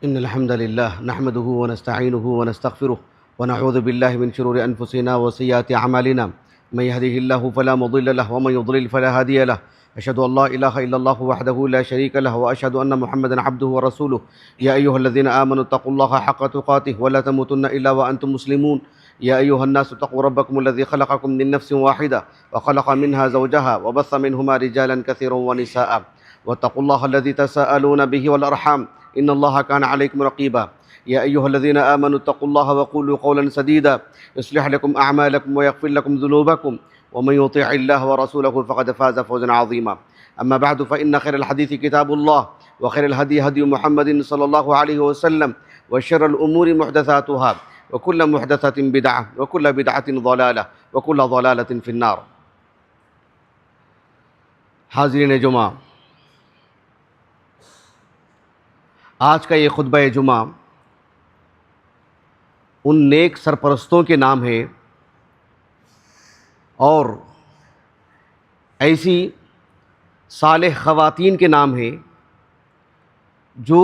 إن الحمد لله نحمده ونستعينه ونستغفره ونعوذ بالله من شرور أنفسنا وسيئات أعمالنا من يهده الله فلا مضل له ومن يضلل فلا هادي له أشهد أن لا إله إلا الله وحده لا شريك له وأشهد أن محمدا عبده ورسوله يا أيها الذين آمنوا اتقوا الله حق تقاته ولا تموتن إلا وأنتم مسلمون يا أيها الناس اتقوا ربكم الذي خلقكم من نفس واحدة وخلق منها زوجها وبث منهما رجالا كثيرا ونساء واتقوا الله الذي تساءلون به والأرحام إن الله كان عليكم رقيبا يا أيها الذين آمنوا اتقوا الله وقولوا قولا سديدا يصلح لكم أعمالكم ويغفر لكم ذنوبكم ومن يطيع الله ورسوله فقد فاز فوزا عظيما أما بعد فإن خير الحديث كتاب الله وخير الهدي هدي محمد صلى الله عليه وسلم وشر الأمور محدثاتها وكل محدثة بدعة وكل بدعة ضلالة وكل ضلالة في النار. حاضرین جمعہ، آج کا یہ خطبہ جمعہ ان نیک سرپرستوں کے نام ہے اور ایسی صالح خواتین کے نام ہے جو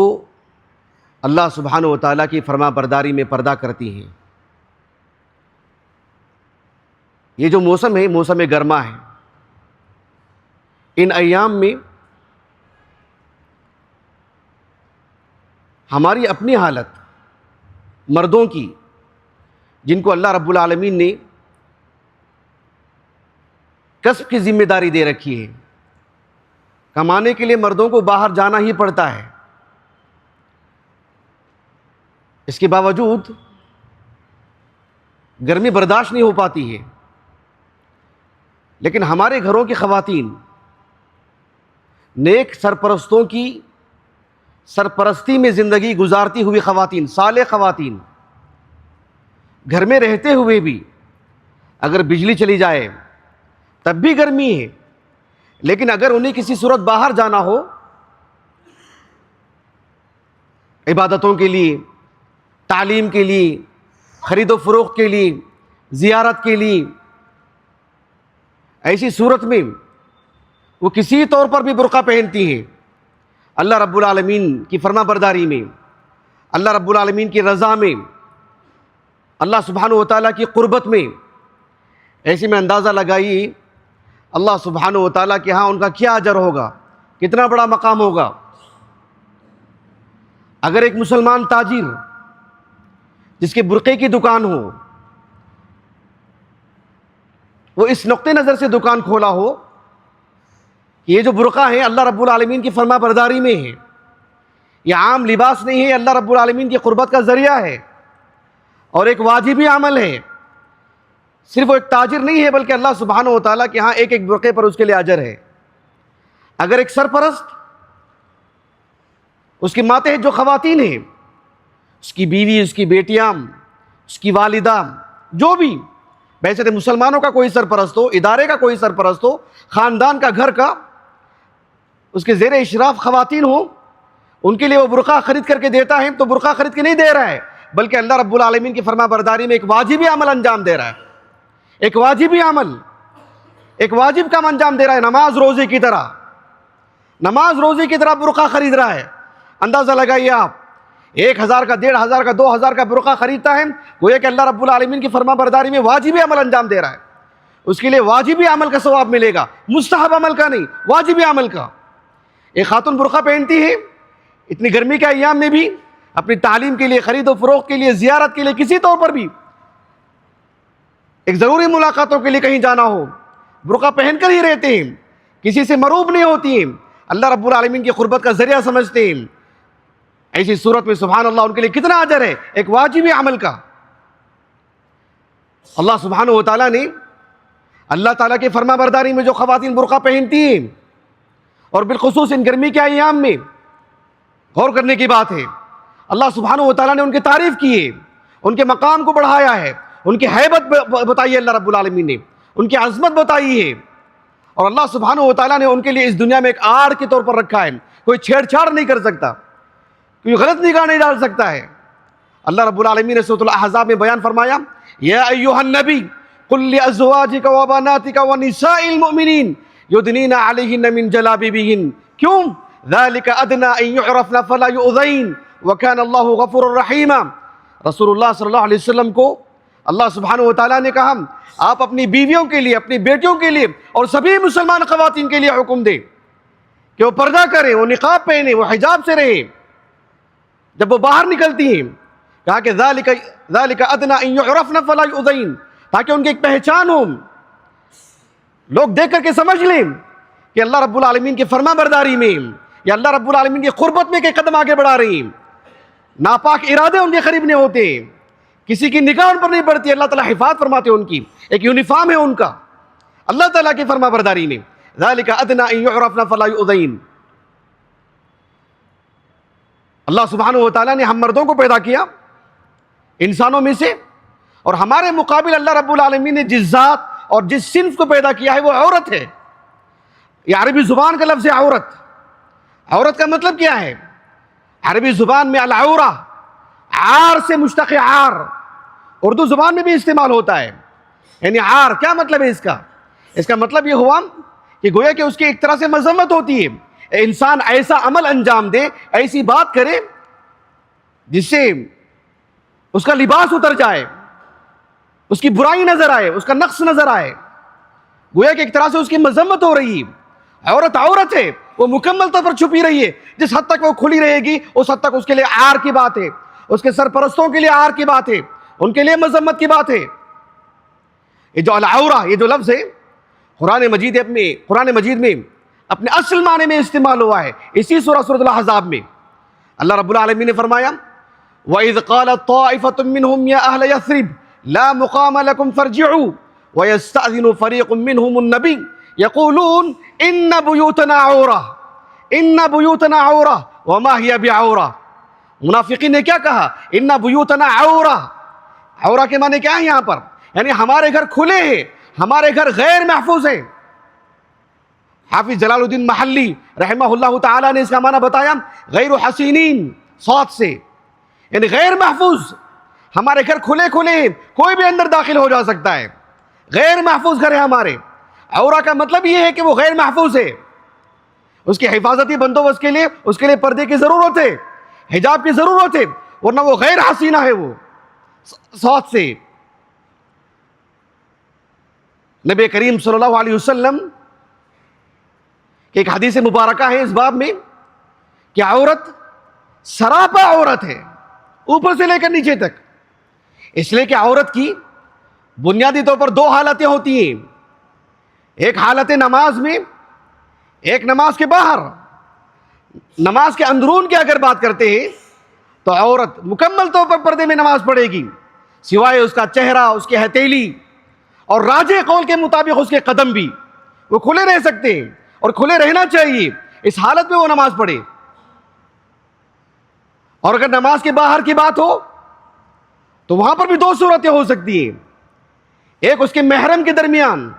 اللہ سبحانہ و تعالیٰ کی فرما برداری میں پردہ کرتی ہیں. یہ جو موسم ہے موسم گرما ہے. ان ایام میں ہماری اپنی حالت مردوں کی، جن کو اللہ رب العالمین نے کسب کی ذمہ داری دے رکھی ہے، کمانے کے لیے مردوں کو باہر جانا ہی پڑتا ہے. اس کے باوجود گرمی برداشت نہیں ہو پاتی ہے، لیکن ہمارے گھروں کی خواتین، نیک سرپرستوں کی سرپرستی میں زندگی گزارتی ہوئی خواتین، صالح خواتین، گھر میں رہتے ہوئے بھی اگر بجلی چلی جائے تب بھی گرمی ہے، لیکن اگر انہیں کسی صورت باہر جانا ہو عبادتوں کے لیے، تعلیم کے لیے، خرید و فروخت کے لیے، زیارت کے لیے، ایسی صورت میں وہ کسی طور پر بھی برقع پہنتی ہیں. اللہ رب العالمین کی فرما برداری میں، اللہ رب العالمین کی رضا میں، اللہ سبحانہ و تعالیٰ کی قربت میں. ایسے میں اندازہ لگائیے اللہ سبحانہ و تعالیٰ کے ہاں ان کا کیا اجر ہوگا، کتنا بڑا مقام ہوگا. اگر ایک مسلمان تاجر جس کے برقعے کی دکان ہو، وہ اس نقطہ نظر سے دکان کھولا ہو کہ یہ جو برقع ہے اللہ رب العالمین کی فرما برداری میں ہے، یہ عام لباس نہیں ہے، اللہ رب العالمین کی قربت کا ذریعہ ہے اور ایک واجبی عمل ہے. صرف وہ ایک تاجر نہیں ہے بلکہ اللہ سبحانہ و تعالیٰ کے ہاں ایک ایک برقعے پر اس کے لیے اجر ہے. اگر ایک سرپرست، اس کی ماتحت جو خواتین ہیں، اس کی بیوی، اس کی بیٹیاں، اس کی والدہ، جو بھی ویسے تو مسلمانوں کا کوئی سرپرست ہو، ادارے کا کوئی سرپرست ہو، خاندان کا، گھر کا، اس کے زیر اشراف خواتین ہوں، ان کے لیے وہ برقع خرید کر کے دیتا ہے تو برقع خرید کے نہیں دے رہا ہے بلکہ اللہ رب العالمین کی فرما برداری میں ایک واجبی عمل انجام دے رہا ہے. ایک واجبی عمل، ایک واجب کام انجام دے رہا ہے. نماز روزے کی طرح، نماز روزے کی طرح برقع خرید رہا ہے. اندازہ لگائیے آپ، 1000 کا، 1500 کا، 2000 کا برقع خریدتا ہے، گویا کہ اللہ رب العالمین کی فرما برداری میں واجبی عمل انجام دے رہا ہے. اس کے لیے واجبی عمل کا ثواب ملے گا، مستحب عمل کا نہیں، واجبی عمل کا. ایک خاتون برقع پہنتی ہے اتنی گرمی کے ایام میں بھی، اپنی تعلیم کے لیے، خرید و فروخت کے لیے، زیارت کے لیے، کسی طور پر بھی ایک ضروری ملاقاتوں کے لیے کہیں جانا ہو، برقع پہن کر ہی رہتے ہیں، کسی سے مروب نہیں ہوتی ہیں، اللہ رب العالمین کی قربت کا ذریعہ سمجھتے ہیں. ایسی صورت میں سبحان اللہ ان کے لیے کتنا اجر ہے ایک واجبی عمل کا. اللہ سبحانہ و تعالیٰ نے اللہ تعالیٰ کی فرما برداری میں جو خواتین برقع پہنتی ہیں، اور بالخصوص ان گرمی کے ایام میں غور کرنے کی بات ہے، اللہ سبحانہ و تعالیٰ نے ان کی تعریف کی ہے، ان کے مقام کو بڑھایا ہے، ان کی ہیبت بتائی ہے اللہ رب العالمین نے، ان کی عظمت بتائی ہے، اور اللہ سبحانہ و تعالیٰ نے ان کے لیے اس دنیا میں ایک آڑ کے طور پر رکھا ہے. کوئی چھیڑ چھاڑ نہیں کر سکتا، کوئی غلط نگاہ نہیں ڈال سکتا ہے. اللہ رب العالمین نے سورۃ الاحزاب میں بیان فرمایا، یا ایھا النبی قل لازواجک وبناتک ونساء المؤمنین یدنین علیہن من جلابیبہن. کیوں؟ ذالک ادنی ان یعرفن فلا یؤذین وَكَانَ اللَّهُ غَفُورًا رَحِيمًا. رسول اللہ صلی اللہ علیہ وسلم کو اللہ سبحانہ و تعالیٰ نے کہا آپ اپنی بیویوں کے لیے، اپنی بیٹیوں کے لیے اور سبھی مسلمان خواتین کے لیے حکم دیں کہ وہ پردہ کریں، وہ نقاب پہنیں، وہ حجاب سے رہیں جب وہ باہر نکلتی ہیں. کہا کہ ذَلِكَ أَدْنَىٰ أَن يُعْرَفْنَ فَلَا يُؤْذَيْنَ، تاکہ ان کی ایک پہچان ہو، لوگ دیکھ کر کے سمجھ لیں کہ اللہ رب العالمین کی فرما برداری میں یا اللہ رب العالمین کی قربت میں کئی قدم آگے بڑھا رہی ہیں. ناپاک ارادے ان کے قریب نہیں ہوتے، کسی کی نگاہ ان پر نہیں پڑتی، اللہ تعالیٰ حفاظت فرماتے ہیں ان کی، ایک یونیفارم ہے ان کا اللہ تعالیٰ کی فرما برداری میں. ذَلِكَ أَدْنَىٰ أَن يُعْرَفْنَ فَلَا يُؤْذَيْنَ. اللہ سبحانہ و تعالیٰ نے ہم مردوں کو پیدا کیا انسانوں میں سے، اور ہمارے مقابل اللہ رب العالمین نے جس ذات اور جس صنف کو پیدا کیا ہے وہ عورت ہے. یہ عربی زبان کا لفظ ہے عورت. عورت کا مطلب کیا ہے؟ عربی زبان میں العورہ عار سے مشتق عار، اردو زبان میں بھی استعمال ہوتا ہے. یعنی عار کیا مطلب ہے اس کا؟ اس کا مطلب یہ ہوا کہ گویا کہ اس کی ایک طرح سے مذمت ہوتی ہے. انسان ایسا عمل انجام دے، ایسی بات کرے جس سے اس کا لباس اتر جائے، اس کی برائی نظر آئے، اس کا نقص نظر آئے، گویا کہ ایک طرح سے اس کی مذمت ہو رہی ہے. عورت عورت ہے، وہ مکمل طور پر چھپی رہی ہے. جس حد تک وہ کھلی رہے گی اس حد تک اس کے لیے عار کی بات ہے، اس کے سرپرستوں کے لیے عار کی بات ہے، ان کے لیے مذمت کی بات ہے. یہ جو العورہ یہ جو لفظ ہے قرآن مجید میں اپنے اصل معنی میں استعمال ہوا ہے. اسی سورۃ الاحزاب میں اللہ رب العالمین نے فرمایا وَإِذْ قَالَتْ طَائِفَةٌ مِّنْهُمْ يَا أَهْلَ يَثْرِبَ لَا مُقَامَ لَكُمْ فَارْجِعُوا وَيَسْتَأْذِنُ فَرِيقٌ مِّنْهُمُ النَّبِيَّ يَقُولُونَ إِنَّ بُيُوتَنَا عَوْرَةٌ وَمَا هِيَ بِعَوْرَةٍ. منافقین نے کیا کہا؟ إِنَّ بُيُوتَنَا عَوْرَةٌ. عورہ کے معنی کیا ہے یہاں پر؟ یعنی ہمارے گھر کھلے ہیں، ہمارے گھر غیر محفوظ ہیں. حافظ جلال الدین محلی رحمہ اللہ تعالیٰ نے اس کا معنی بتایا غیر حسینین صاد سے، یعنی غیر محفوظ. ہمارے گھر کھلے ہیں، کوئی بھی اندر داخل ہو جا سکتا ہے، غیر محفوظ گھر ہے ہمارے. عورہ کا مطلب یہ ہے کہ وہ غیر محفوظ ہے، اس کے حفاظتی بندوبست کے لیے پردے کی ضرورت ہے، حجاب کی ضرورت ہے، ورنہ وہ غیر حسینہ ہے. وہ صاد سے نبی کریم صلی اللہ علیہ وسلم کہ ایک حدیث مبارکہ ہے اس باب میں کہ عورت سراپا عورت ہے اوپر سے لے کر نیچے تک. اس لیے کہ عورت کی بنیادی طور پر دو حالتیں ہوتی ہیں، ایک حالت نماز میں، ایک نماز کے باہر. نماز کے اندرون کی اگر بات کرتے ہیں تو عورت مکمل طور پر پردے میں نماز پڑھے گی، سوائے اس کا چہرہ، اس کی ہتھیلی، اور راجح قول کے مطابق اس کے قدم بھی وہ کھلے رہ سکتے ہیں اور کھلے رہنا چاہیے. اس حالت میں وہ نماز پڑھے. اور اگر نماز کے باہر کی بات ہو تو وہاں پر بھی دو صورتیں ہو سکتی ہیں، ایک اس کے محرم کے درمیان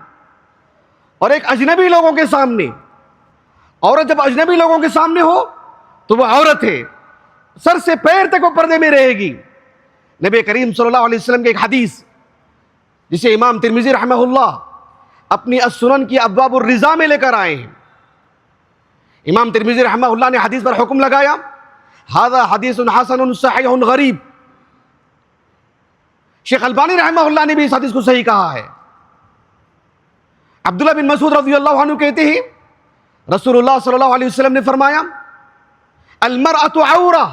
اور ایک اجنبی لوگوں کے سامنے. عورت جب اجنبی لوگوں کے سامنے ہو تو وہ عورت ہے، سر سے پیر تک وہ پردے میں رہے گی. نبی کریم صلی اللہ علیہ وسلم کی ایک حدیث جسے امام ترمذی رحمہ اللہ اپنی السنن کی ابواب الرضا میں لے کر آئے ہیں. امام ترمذی رحمہ اللہ نے حدیث پر حکم لگایا ھذا حدیث حسن صحیح غریب. شیخ البانی رحمہ اللہ نے بھی اس حدیث کو صحیح کہا ہے. عبداللہ بن مسعود رضی اللہ عنہ کہتے ہیں رسول اللہ صلی اللہ علیہ وسلم نے فرمایا المرأۃ عورہ،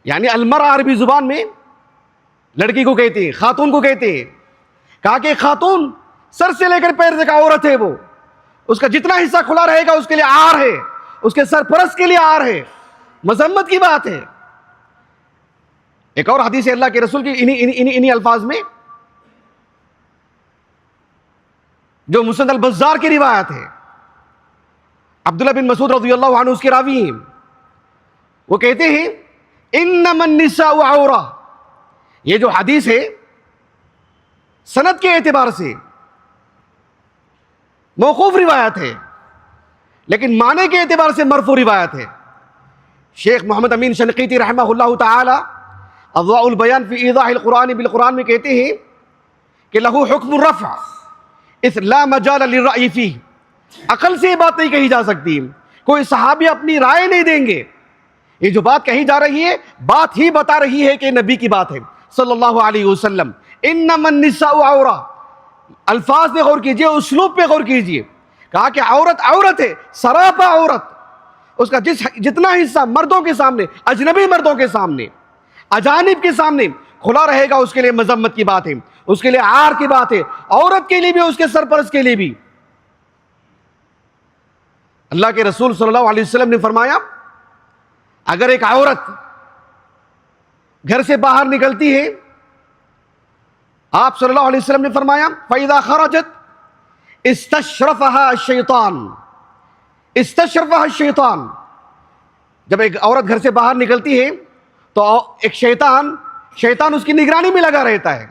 یعنی المرأة عربی زبان میں لڑکی کو کہتے ہیں، خاتون کو کہتے ہیں. کہا کہ خاتون سر سے لے کر پیر تک عورت ہے، وہ اس کا جتنا حصہ کھلا رہے گا اس کے لیے عار ہے، اس کے سرپرست کے لیے عار ہے، مذمت کی بات ہے. ایک اور حدیث اللہ کے رسول کی انہی الفاظ میں جو مسند البزار کی روایت ہے، عبداللہ بن مسعود رضی اللہ عنہ اس کے راوی ہیں، وہ کہتے ہیں انما النساء عورہ. یہ جو حدیث ہے سند کے اعتبار سے موقوف روایت ہے، لیکن معنی کے اعتبار سے مرفوع روایت ہے. شیخ محمد امین شنقیطی رحمہ اللہ تعالی اضواء البیان فی ایضاح القرآن بالقرآن میں کہتے ہیں کہ لہو حکم الرفع اذ لا مجال للرأی فیہ. عقل سے یہ بات نہیں کہی جا سکتی، کوئی صحابی اپنی رائے نہیں دیں گے یہ جو بات کہی جا رہی ہے بات ہی بتا رہی ہے کہ نبی کی بات ہے صلی اللہ علیہ وسلم. انما النساء عورہ، الفاظ پہ غور کیجئے، اسلوب پہ غور کیجئے. کہا کہ عورت عورت ہے، سراپا عورت. اس کا جتنا حصہ مردوں کے سامنے، اجنبی مردوں کے سامنے، اجانب کے سامنے کھلا رہے گا، اس کے لیے مذمت کی بات ہے، اس کے لیے عار کی بات ہے، عورت کے لیے بھی، اس کے سرپرست کے لیے بھی. اللہ کے رسول صلی اللہ علیہ وسلم نے فرمایا اگر ایک عورت گھر سے باہر نکلتی ہے، آپ صلی اللہ علیہ وسلم نے فرمایا فَإِذَا خَرَجَتْ اسْتَشْرَفَهَا الشَّيْطَانُ. اسْتَشْرَفَهَا الشَّيْطَانُ، جب ایک عورت گھر سے باہر نکلتی ہے تو ایک شیطان اس کی نگرانی میں لگا رہتا ہے.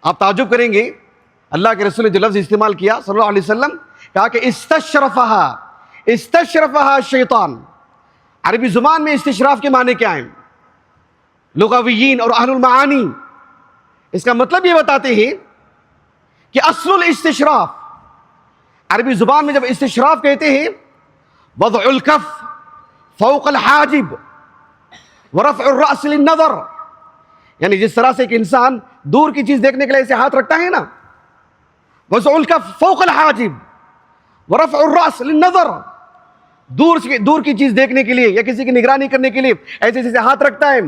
آپ تعجب کریں گے اللہ کے رسول نے جو لفظ استعمال کیا صلی اللہ علیہ وسلم، کہا کہ استشرفها الشیطان. عربی زبان میں استشراف کے معنی کیا ہیں؟ لغویین اور اہل المعانی اس کا مطلب یہ بتاتے ہیں کہ اصل الاستشراف، عربی زبان میں جب استشراف کہتے ہیں وضع الکف فوق الحاجب ورفع الرأس للنظر، یعنی جس طرح سے ایک انسان دور کی چیز دیکھنے کے لیے ایسے ہاتھ رکھتا ہے نا، وضع الکف فوق الحاجب ورفع الرأس للنظر، دور کی چیز دیکھنے کے لیے یا کسی کی نگرانی کرنے کے لیے ایسے جیسے ہاتھ رکھتا ہے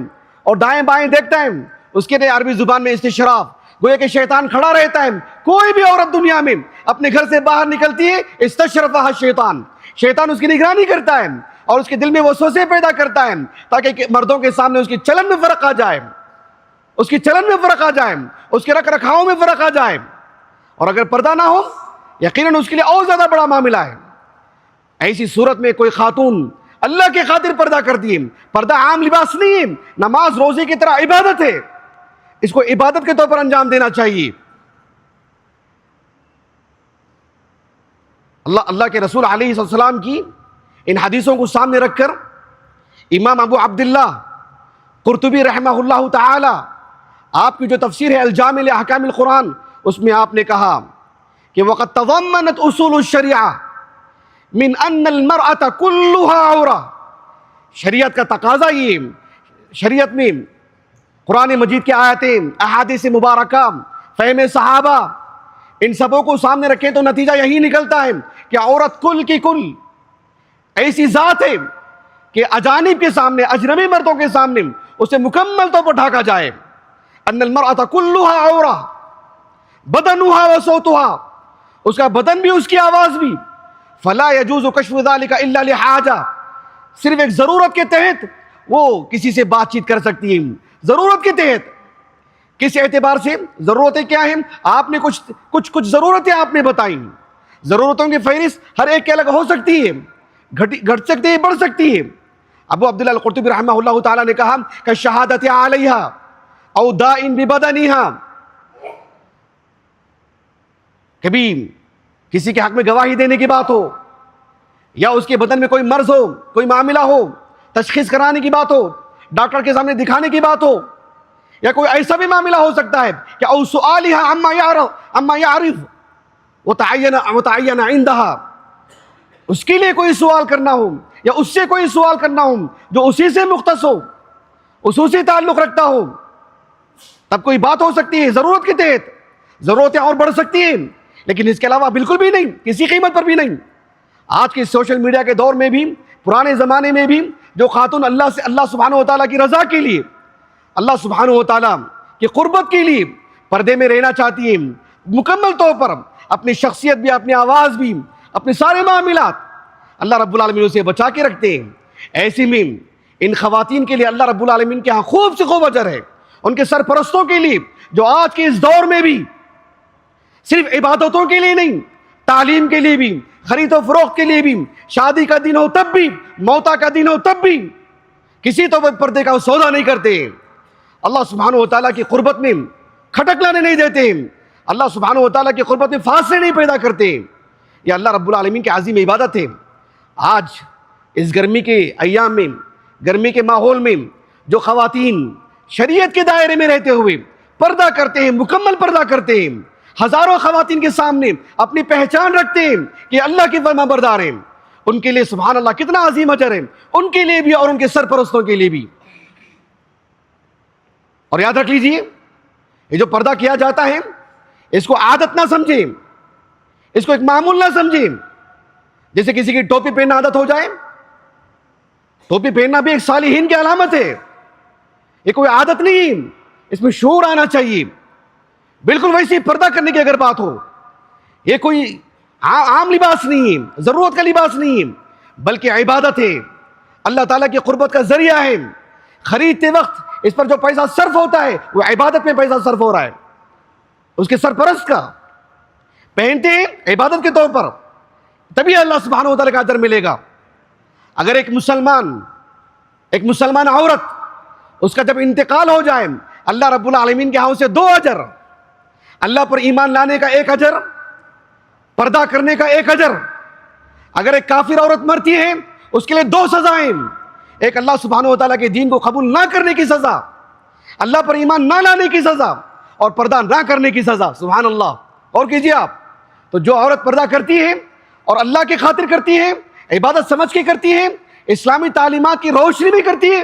اور دائیں بائیں دیکھتا ہے، اس کے لیے عربی زبان میں استشراف. گویا کہ شیطان کھڑا رہتا ہے. کوئی بھی عورت دنیا میں اپنے گھر سے باہر نکلتی ہے استشرفها الشیطان، شیطان اس کی نگرانی کرتا ہے اور اس کے دل میں وسوسے پیدا کرتا ہے تاکہ مردوں کے سامنے اس کی چلن میں فرق آ جائے، اس کی چلن میں فرق آ جائے، اس کے رکھ رکھاؤ میں فرق آ جائے. اور اگر پردہ نہ ہو یقیناً اس کے لیے اور زیادہ بڑا معاملہ ہے. ایسی صورت میں کوئی خاتون اللہ کے خاطر پردہ کرتی ہے، پردہ عام لباس نہیں ہے، نماز روزے کی طرح عبادت ہے، اس کو عبادت کے طور پر انجام دینا چاہیے. اللہ کے رسول علیہ السلام کی ان حدیثوں کو سامنے رکھ کر امام ابو عبداللہ قرطبی رحمہ اللہ تعالی آپ کی جو تفسیر ہے الجامع لاحکام القرآن، اس میں آپ نے کہا کہ وقد تضمنت اصول الشریعہ من ان المرأة كلها عورة، شریعت کا تقاضا یہ، شریعت میں قرآن مجید کی آیتیں، احادیث مبارکہ، فہم صحابہ، ان سبوں کو سامنے رکھیں تو نتیجہ یہی نکلتا ہے کہ عورت کل کی کل ایسی ذات ہے کہ اجانب کے سامنے، اجنبی مردوں کے سامنے اسے مکمل طور پر ڈھانکا جائے. ان المرأة كلها عورة بدنها وصوتها، اس کا بدن بھی، اس کی آواز بھی. فلا يجوز کشف ذلك الا لحاجہ، صرف ایک ضرورت کے تحت وہ کسی سے بات چیت کر سکتی ہے. ضرورت کے تحت، کس اعتبار سے؟ ضرورتیں کیا ہیں؟ آپ نے کچھ ضرورتیں آپ نے بتائیں. ضرورتوں کی فہرست ہر ایک کے الگ ہو سکتی ہے، گھٹ سکتی ہے، بڑھ سکتی ہے. ابو عبداللہ القرطبی رحمہ اللہ تعالیٰ نے کہا کہ شہادت علیہا او دائن ببدنہا، کبھی کسی کے حق میں گواہی دینے کی بات ہو، یا اس کے بدن میں کوئی مرض ہو، کوئی معاملہ ہو، تشخیص کرانے کی بات ہو، ڈاکٹر کے سامنے دکھانے کی بات ہو، یا کوئی ایسا بھی معاملہ ہو سکتا ہے کہ او سؤالها عما يعرف وتعین عندها، اس کے لیے کوئی سوال کرنا ہو یا اس سے کوئی سوال کرنا ہو جو اسی سے مختص ہو، خصوصی تعلق رکھتا ہو، تب کوئی بات ہو سکتی ہے. ضرورت کے تحت ضرورتیں اور بڑھ سکتی ہیں، لیکن اس کے علاوہ بالکل بھی نہیں، کسی قیمت پر بھی نہیں. آج کے سوشل میڈیا کے دور میں بھی، پرانے زمانے میں بھی، جو خاتون اللہ سبحانہ و تعالیٰ کی رضا کے لیے، اللہ سبحانہ و تعالیٰ کی قربت کے لیے پردے میں رہنا چاہتی ہیں، مکمل طور پر اپنی شخصیت بھی، اپنی آواز بھی، اپنے سارے معاملات اللہ رب العالمین اسے بچا کے رکھتے ہیں. ایسی میں ان خواتین کے لیے اللہ رب العالمین کے ہاں خوب سے خوب اجر ہے. ان کے سرپرستوں کے لیے جو آج کے اس دور میں بھی صرف عبادتوں کے لیے نہیں، تعلیم کے لیے بھی، خرید و فروخت کے لیے بھی، شادی کا دن ہو تب بھی، موتا کا دن ہو تب بھی کسی تو پردے کا سودا نہیں کرتے. اللہ سبحانہ و تعالیٰ کی قربت میں کھٹک لانے نہیں دیتے، اللہ سبحانہ و تعالیٰ کی قربت میں فاصلے نہیں پیدا کرتے. یہ اللہ رب العالمین کی عظیم عبادت ہے. آج اس گرمی کے ایام میں، گرمی کے ماحول میں جو خواتین شریعت کے دائرے میں رہتے ہوئے پردہ کرتے ہیں، مکمل پردہ کرتے ہیں، ہزاروں خواتین کے سامنے اپنی پہچان رکھتے ہیں کہ اللہ کی فرما بردار ہیں، ان کے لیے سبحان اللہ کتنا عظیم اجر ہے، ان کے لیے بھی اور ان کے سرپرستوں کے لیے بھی۔ اور یاد رکھ لیجئے، یہ جو پردہ کیا جاتا ہے اس کو عادت نہ سمجھیں، اس کو ایک معمول نہ سمجھیں۔ جیسے کسی کی ٹوپی پہننا عادت ہو جائے، ٹوپی پہننا بھی ایک صالحین کی علامت ہے، یہ کوئی عادت نہیں، اس میں شعور آنا چاہیے۔ بالکل ویسے پردہ کرنے کی اگر بات ہو، یہ کوئی عام لباس نہیں ہے، ضرورت کا لباس نہیں ہے، بلکہ عبادت ہے، اللہ تعالیٰ کی قربت کا ذریعہ ہے۔ خریدتے وقت اس پر جو پیسہ صرف ہوتا ہے وہ عبادت میں پیسہ صرف ہو رہا ہے، اس کے سرپرست کا۔ پہنتے ہیں عبادت کے طور پر، تبھی اللہ سبحانہ و تعالیٰ کا اجر ملے گا۔ اگر ایک مسلمان عورت، اس کا جب انتقال ہو جائے، اللہ رب العالمین کے ہاں سے 2 اجر، اللہ پر ایمان لانے کا 1 اجر، پردہ کرنے کا 1 اجر۔ اگر ایک کافر عورت مرتی ہے اس کے لیے 2 سزائیں، ایک اللہ سبحانہ و تعالیٰ کے دین کو قبول نہ کرنے کی سزا، اللہ پر ایمان نہ لانے کی سزا، اور پردہ نہ کرنے کی سزا۔ سبحان اللہ۔ اور کیجئے آپ، تو جو عورت پردہ کرتی ہے اور اللہ کی خاطر کرتی ہے، عبادت سمجھ کے کرتی ہے، اسلامی تعلیمات کی روشنی بھی کرتی ہے،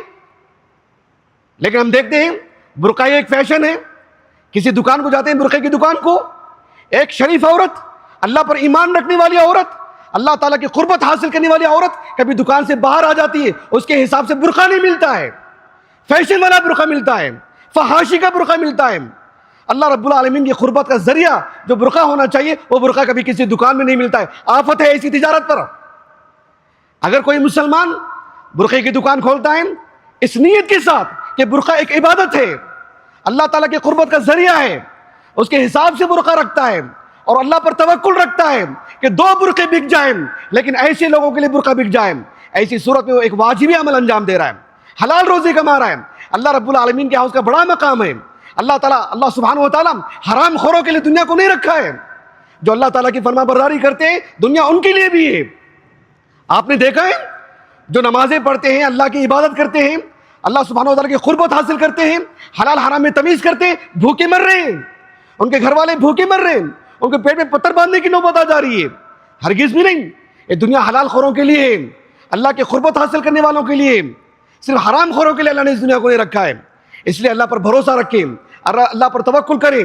لیکن ہم دیکھتے ہیں برقع ایک فیشن ہے، کسی دکان کو جاتے ہیں، برقعے کی دکان کو، ایک شریف عورت، اللہ پر ایمان رکھنے والی عورت، اللہ تعالیٰ کی قربت حاصل کرنے والی عورت کبھی دکان سے باہر آ جاتی ہے، اس کے حساب سے برقع نہیں ملتا ہے، فیشن والا برقع ملتا ہے، فحاشی کا برقع ملتا ہے۔ اللہ رب العالمین کی قربت کا ذریعہ جو برقع ہونا چاہیے وہ برقع کبھی کسی دکان میں نہیں ملتا ہے۔ آفت ہے ایسی تجارت پر۔ اگر کوئی مسلمان برقعے کی دکان کھولتا ہے اس نیت کے ساتھ کہ برقع ایک عبادت ہے، اللہ تعالیٰ کی قربت کا ذریعہ ہے، اس کے حساب سے برقع رکھتا ہے اور اللہ پر توکل رکھتا ہے کہ 2 برقعے بک جائیں، لیکن ایسے لوگوں کے لیے برقع بک جائیں، ایسی صورت میں وہ ایک واجبی عمل انجام دے رہا ہے، حلال روزی کما رہا ہے۔ اللہ رب العالمین کے ہاں اس کا بڑا مقام ہے۔ اللہ سبحانہ و تعالیٰ حرام خوروں کے لیے دنیا کو نہیں رکھا ہے، جو اللہ تعالیٰ کی فرما برداری کرتے ہیں دنیا ان کے لیے بھی ہے۔ آپ نے دیکھا ہے جو نمازیں پڑھتے ہیں، اللہ کی عبادت کرتے ہیں، اللہ سبحانہ و تعالیٰ کی قربت حاصل کرتے ہیں، حلال حرام میں تمیز کرتے ہیں، بھوکے مر رہے ہیں، ان کے گھر والے بھوکے مر رہے ہیں، ان کے پیٹ میں پتھر باندھنے کی نوبت آ جا رہی ہے۔ ہرگز بھی نہیں، یہ دنیا حلال خوروں کے لیے ہے، اللہ کی قربت حاصل کرنے والوں کے لیے، صرف حرام خوروں کے لیے اللہ نے اس دنیا کو نہیں رکھا ہے۔ اس لیے اللہ پر بھروسہ رکھیں، اللہ پر توکل کریں۔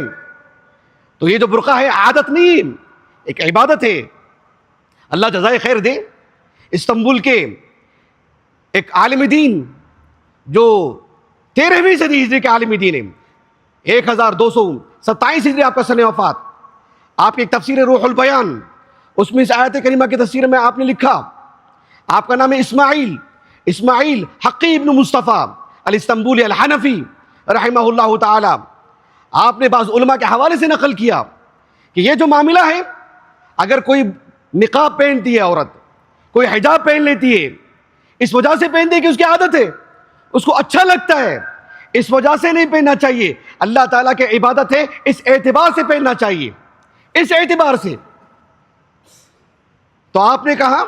تو یہ جو برقع ہے عادت نہیں، ایک عبادت ہے۔ اللہ جزائے خیر دے، استنبول کے ایک عالم دین جو 13ویں صدی ہجری کے عالم دین ہیں، 1227 ہجری آپ کا سن وفات، آپ کی ایک تفسیر روح البیان، اس میں اس آیت کریمہ کی تفسیر میں آپ نے لکھا، آپ کا نام ہے اسماعیل حقی ابن مصطفیٰ الاستنبولی الحنفی رحمہ اللہ تعالی۔ آپ نے بعض علماء کے حوالے سے نقل کیا کہ یہ جو معاملہ ہے، اگر کوئی نقاب پہنتی ہے عورت، کوئی حجاب پہن لیتی ہے، اس وجہ سے پہنتی ہے کہ اس کی عادت ہے، اس کو اچھا لگتا ہے، اس وجہ سے نہیں پہننا چاہیے، اللہ تعالیٰ کی عبادت ہے، اس اعتبار سے پہننا چاہیے، اس اعتبار سے۔ تو آپ نے کہا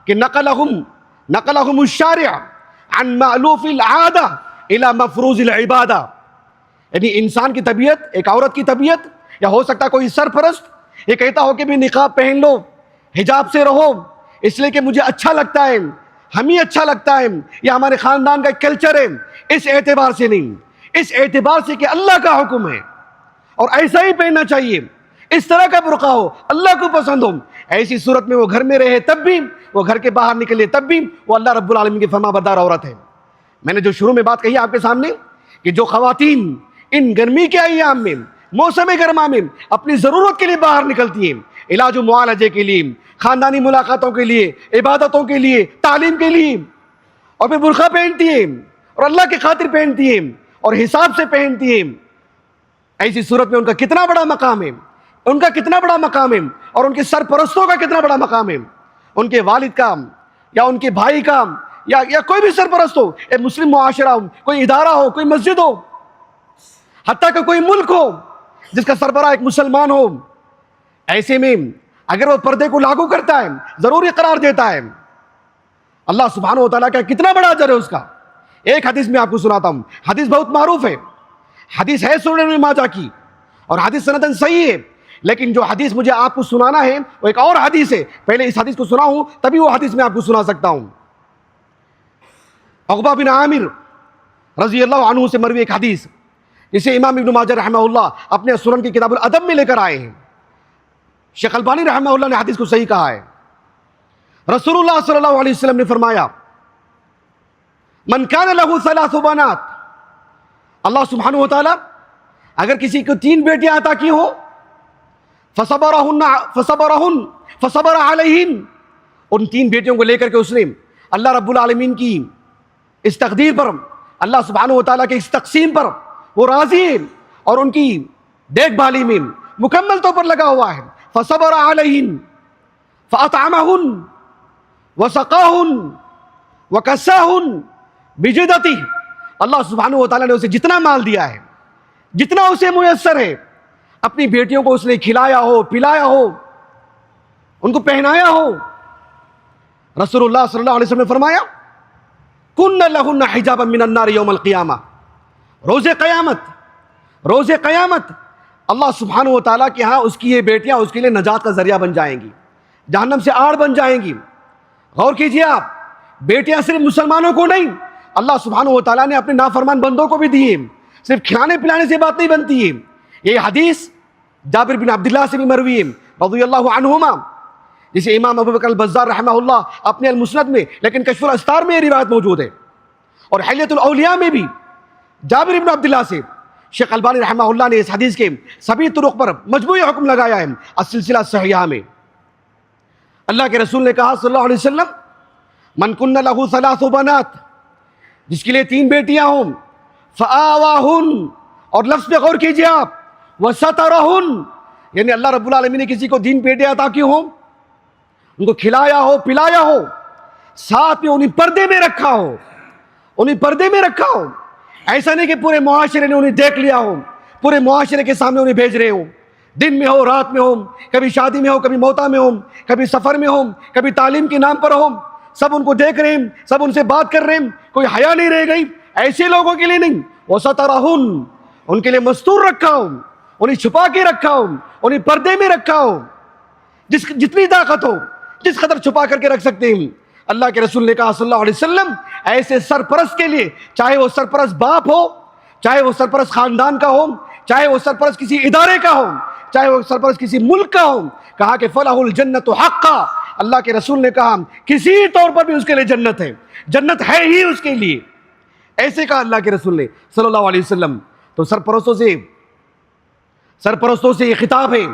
کہ نقلہم الشارع عن مألوف العادہ الى مفروض العبادہ، یعنی انسان کی طبیعت، ایک عورت کی طبیعت، یا ہو سکتا ہے کوئی سرپرست یہ کہتا ہو کہ بھی نقاب پہن لو، حجاب سے رہو، اس لیے کہ مجھے اچھا لگتا ہے، ہمیں اچھا لگتا ہے، یا ہمارے خاندان کا کلچر ہے، اس اعتبار سے نہیں، اس اعتبار سے کہ اللہ کا حکم ہے اور ایسا ہی پہننا چاہیے، اس طرح کا برقع ہو، اللہ کو پسند ہو، ایسی صورت میں وہ گھر میں رہے تب بھی، وہ گھر کے باہر نکلے تب بھی وہ اللہ رب العالمین کی فرما بردار عورت ہے۔ میں نے جو شروع میں بات کہی آپ کے سامنے کہ جو خواتین ان گرمی کے ایام میں، موسم گرما میں اپنی ضرورت کے لیے باہر نکلتی ہیں، علاج و معالجے کے لیے، خاندانی ملاقاتوں کے لیے، عبادتوں کے لیے، تعلیم کے لیے، اور پھر برقع پہنتی ہیں اور اللہ کی خاطر پہنتی ہیں اور حساب سے پہنتی ہیں، ایسی صورت میں ان کا کتنا بڑا مقام ہے، ان کا کتنا بڑا مقام ہے، اور ان کے سرپرستوں کا کتنا بڑا مقام ہے، ان کے والد کا یا ان کے بھائی کا یا کوئی بھی سرپرست ہو، ایک مسلم معاشرہ ہو، کوئی ادارہ ہو، کوئی مسجد ہو، حتیٰ کہ کوئی ملک ہو جس کا سربراہ ایک مسلمان ہو، ایسے میں اگر وہ پردے کو لاگو کرتا ہے، ضروری قرار دیتا ہے، اللہ سبحانہ و تعالیٰ کا کتنا بڑا اجر ہے اس کا۔ ایک حدیث میں آپ کو سناتا ہوں، حدیث بہت معروف ہے، حدیث ہے سنن ابن ماجہ کی، اور حدیث سندن صحیح ہے، لیکن جو حدیث مجھے آپ کو سنانا ہے وہ ایک اور حدیث ہے. پہلے اس حدیث کو سناؤں تبھی وہ حدیث میں آپ کو سنا سکتا ہوں. عقبہ بن عامر رضی اللہ عنہ سے مروی ایک حدیث جسے امام ابن ماجہ رحمہ اللہ اپنے سنن کی کتاب الادب میں لے کر آئے ہیں. شیخ البانی رحمہ اللہ نے حدیث کو صحیح کہا ہے. رسول اللہ صلی اللہ علیہ وسلم نے فرمایا من کان لہ ثلاث بنات, اللہ سبحانہ وتعالی اگر کسی کو 3 بیٹیاں عطا کی ہو, فصبر علیہن, ان 3 بیٹیوں کو لے کر کے اس نے اللہ رب العالمین کی اس تقدیر پر, اللہ سبحانہ وتعالی کے اس تقسیم پر وہ راضی ہے اور ان کی دیکھ بھالی میں مکمل طور پر لگا ہوا ہے. فصبر علیہن فاطعمہن وسقاہن وکساہن بجدتہ, اللہ سبحانہ وتعالی نے اسے جتنا مال دیا ہے, جتنا اسے میسر ہے, اپنی بیٹیوں کو اس نے کھلایا ہو, پلایا ہو, ان کو پہنایا ہو. رسول اللہ صلی اللہ علیہ وسلم نے فرمایا کن لہن حجابا من النار یوم القیامہ, روز قیامت اللہ سبحانہ وتعالیٰ کے ہاں اس کی یہ بیٹیاں اس کے لیے نجات کا ذریعہ بن جائیں گی, جہنم سے آڑ بن جائیں گی. غور کیجئے آپ, بیٹیاں صرف مسلمانوں کو نہیں, اللہ سبحانہ وتعالیٰ نے اپنے نافرمان بندوں کو بھی دی ہیں. صرف کھلانے پلانے سے بات نہیں بنتی ہے. یہ حدیث جابر بن عبداللہ سے بھی مروی ہے رضی اللہ عنہما, جسے امام ابو بکر البزار رحمہ اللہ اپنے المسند میں, لیکن کشف الاستار میں یہ روایت موجود ہے, اور حلیۃ الاولیاء میں بھی جابر بن عبداللہ سے. شیخ البانی رحمہ اللہ نے اس حدیث کے سبھی طرق پر مجموعی حکم لگایا ہے السلسلہ صحیحہ میں. اللہ کے رسول نے کہا صلی اللہ علیہ وسلم من کن لہ ثلاث بنات, جس کے لیے 3 بیٹیاں ہوں, فآواہن, اور لفظ پہ غور کیجئے آپ, وسترہن, یعنی اللہ رب العالمین نے کسی کو 3 بیٹیاں عطا کی ہوں, ان کو کھلایا ہو, پلایا ہو, ساتھ میں انہیں پردے میں رکھا ہو, ایسا نہیں کہ پورے معاشرے نے انہیں دیکھ لیا ہو, پورے معاشرے کے سامنے انہیں بھیج رہے ہوں, دن میں ہو, رات میں ہو, کبھی شادی میں ہو, کبھی موتا میں ہو, کبھی سفر میں ہو, کبھی تعلیم کے نام پر ہو, سب ان کو دیکھ رہے ہیں, سب ان سے بات کر رہے ہیں, کوئی حیا نہیں رہ گئی. ایسے لوگوں کے لیے نہیں. وسترہن, ان کے لیے مستور رکھا ہو, انہیں چھپا کے رکھا ہو, انہیں پردے میں رکھا ہو, جتنی طاقت ہو, جس قدر چھپا کر کے رکھ سکتے ہیں. اللہ کے رسول نے کہا صلی اللہ علیہ وسلم ایسے سرپرست کے لیے, چاہے وہ سرپرست باپ ہو, چاہے وہ سرپرست خاندان کا ہو, چاہے وہ سرپرست کسی ادارے کا ہو, چاہے وہ سرپرست کسی ملک کا ہو, کہا کہ فلہ الجنت حقا, اللہ کے رسول نے کہا کسی طور پر بھی اس کے لیے جنت ہے, جنت ہے ہی اس کے لیے. ایسے کہا اللہ کے رسول نے صلی اللہ علیہ وسلم. تو سرپرستوں سے یہ خطاب ہے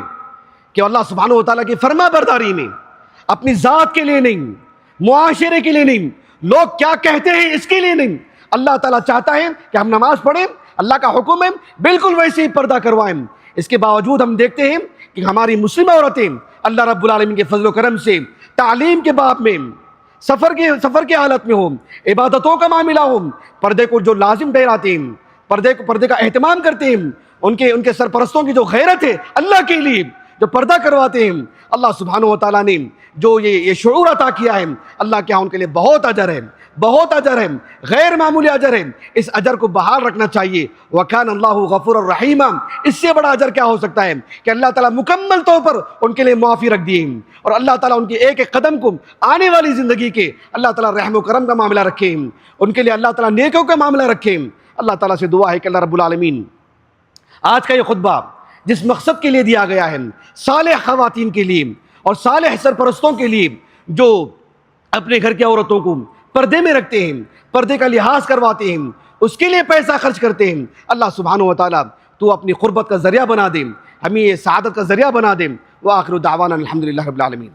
کہ اللہ سبحانہ وتعالیٰ کی فرما برداری میں, اپنی ذات کے لیے نہیں, معاشرے کے لیے نہیں, لوگ کیا کہتے ہیں اس کے لیے نہیں, اللہ تعالیٰ چاہتا ہے کہ ہم نماز پڑھیں, اللہ کا حکم ہے بالکل ویسے ہی پردہ کروائیں. اس کے باوجود ہم دیکھتے ہیں کہ ہماری مسلم عورتیں اللہ رب العالمین کے فضل و کرم سے تعلیم کے باب میں, سفر کے حالت میں ہوں, عبادتوں کا معاملہ ہو, پردے کو جو لازم ٹھہراتے ہیں, پردے کا اہتمام کرتے ہیں, ان کے سرپرستوں کی جو غیرت ہے اللہ کے لیے جو پردہ کرواتے ہیں, اللہ سبحانہ وتعالیٰ نے جو یہ شعور عطا کیا ہے, اللہ کے ہاں ان کے لیے بہت اجر ہے, غیر معمولی اجر ہے. اس اجر کو بحال رکھنا چاہیے. وَكَانَ اللَّهُ غَفُورًا رَحِيمًا, اس سے بڑا اجر کیا ہو سکتا ہے کہ اللہ تعالیٰ مکمل طور پر ان کے لیے معافی رکھ دیے, اور اللہ تعالیٰ ان کے ایک ایک قدم کو آنے والی زندگی کے اللہ تعالیٰ رحم و کرم کا معاملہ رکھے, ان کے لیے اللہ تعالیٰ نیکیوں کا معاملہ رکھے. اللہ تعالیٰ سے دعا ہے کہ اللہ رب العالمین آج کا یہ خطبہ جس مقصد کے لیے دیا گیا ہے, صالح خواتین کے لیے اور صالح سرپرستوں کے لیے جو اپنے گھر کی عورتوں کو پردے میں رکھتے ہیں, پردے کا لحاظ کرواتے ہیں, اس کے لیے پیسہ خرچ کرتے ہیں, اللہ سبحانہ وتعالیٰ تو اپنی قربت کا ذریعہ بنا دے, ہمیں یہ سعادت کا ذریعہ بنا دے. وآخر دعوانا الحمدللہ رب العالمین.